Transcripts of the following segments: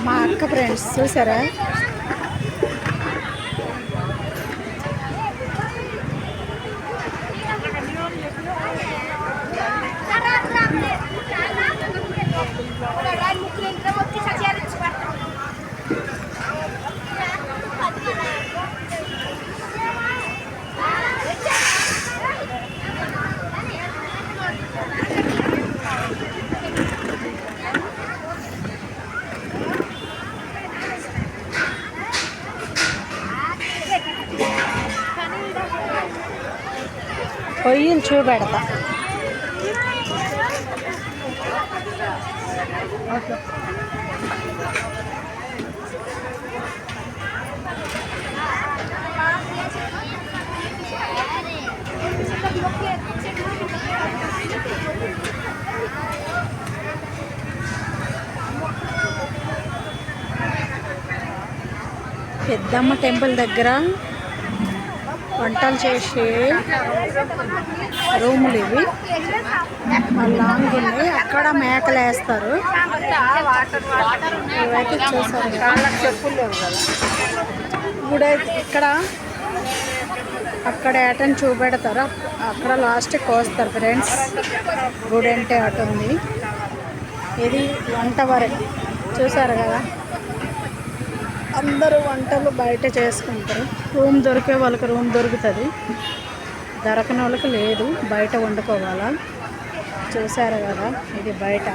మా అక్క ఫ్రెండ్స్ చూసారా, పొయ్యిలు చూపెడతా. పెద్దమ్మ టెంపుల్ దగ్గర వంటలు చేసే రూములు ఇవి. లాంగ్ ఉన్నాయి, అక్కడ మేకలు వేస్తారు. ఇవైతే చూసారు గుడి ఇక్కడ, అక్కడ ఏటని చూపెడతారు, అక్కడ లాస్ట్ కోస్తారు ఫ్రెండ్స్. గుడి అంటే అటు ఉంది. ఇది వంట వరకు చూసారు కదా, అందరూ వంటలు బయట చేసుకుంటారు. రూమ్ దొరికే వాళ్ళకి రూమ్ దొరుకుతుంది, దొరకని వాళ్ళకి లేదు, బయట వండుకోవాలా. చూసారు కదా, ఇది బయట,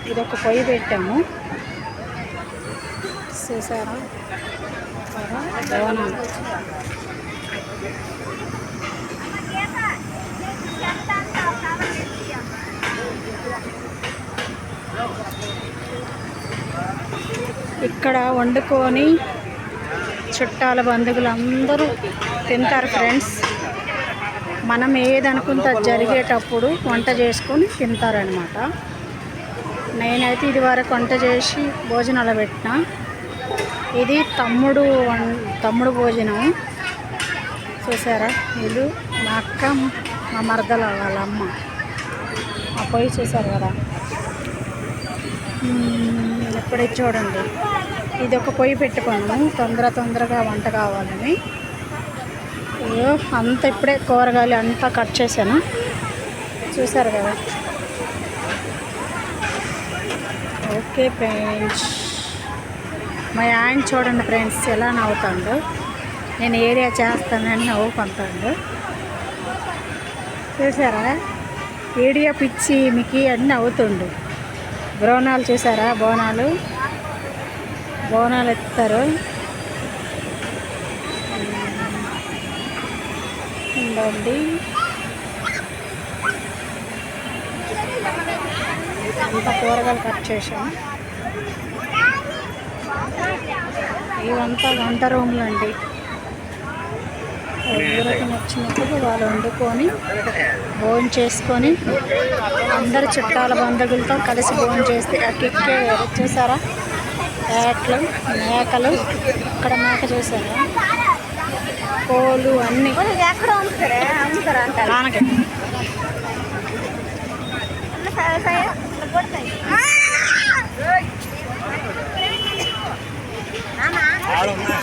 ఇది ఒక పొయ్యి పెట్టాము చూసారా. భవనం ఇక్కడ వండుకొని చుట్టాల బంధువులు అందరూ తింటారు ఫ్రెండ్స్. మనం ఏదనుకుంటే అది జరిగేటప్పుడు వంట చేసుకొని తింటారనమాట. నేనైతే ఇది వరకు వంట చేసి భోజనాలు పెట్టిన. ఇది తమ్ముడు భోజనం చూసారా. వీళ్ళు మా అక్క, మా మరదల వాళ్ళ అమ్మ. ఆ పొయ్యి చూసారు కదా, ఇప్పుడే చూడండి. ఇది ఒక పొయ్యి పెట్టుకున్నాము తొందరగా వంట కావాలని. అంత ఇప్పుడే కూరగాయలు అంతా కట్ చేశాను చూసారు కదా. ఓకే ఫ్రెండ్స్, మా ఆయన చూడండి ఫ్రెండ్స్ ఎలా నవ్వుతాడు. నేను ఏరియా చేస్తానని నవ్వుకుంటాడు చూసారా. ఏరియా పిచ్చి మీకు అన్నీ అవుతుండు. బోనాలు చూసారా, బోనాలు ఎత్తారు. ఉండండి, అంత కూరగాయలు కట్ చేసాం. ఇవంతా వంట రూమ్లు అండి. ఎవరికి నచ్చినప్పుడు వాళ్ళు వండుకొని భోజనం చేసుకొని అందరు చుట్టాల బంధువులతో కలిసి భోజనం చేస్తే ఆ కిక్కే వేరు. చూసారా మేకలు, ఇక్కడ మేక చూసారా, కోళ్ళు అన్నీ.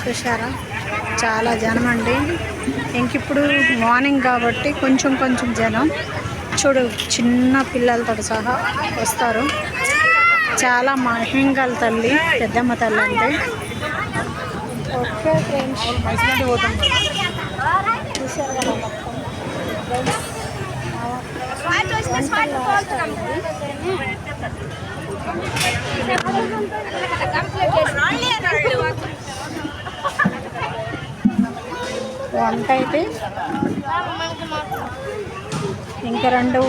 చూసారా చాలా జనం అండి. ఇంకిప్పుడు మార్నింగ్ కాబట్టి కొంచెం జనం. చూడు, చిన్న పిల్లలతో సహా వస్తారు. చాలా మహింగల తల్లి, పెద్దమ్మ తల్లి అంటే. ఓకే ఫ్రెండ్స్, చూసారు కదా వంట అయితే ఇంకా 2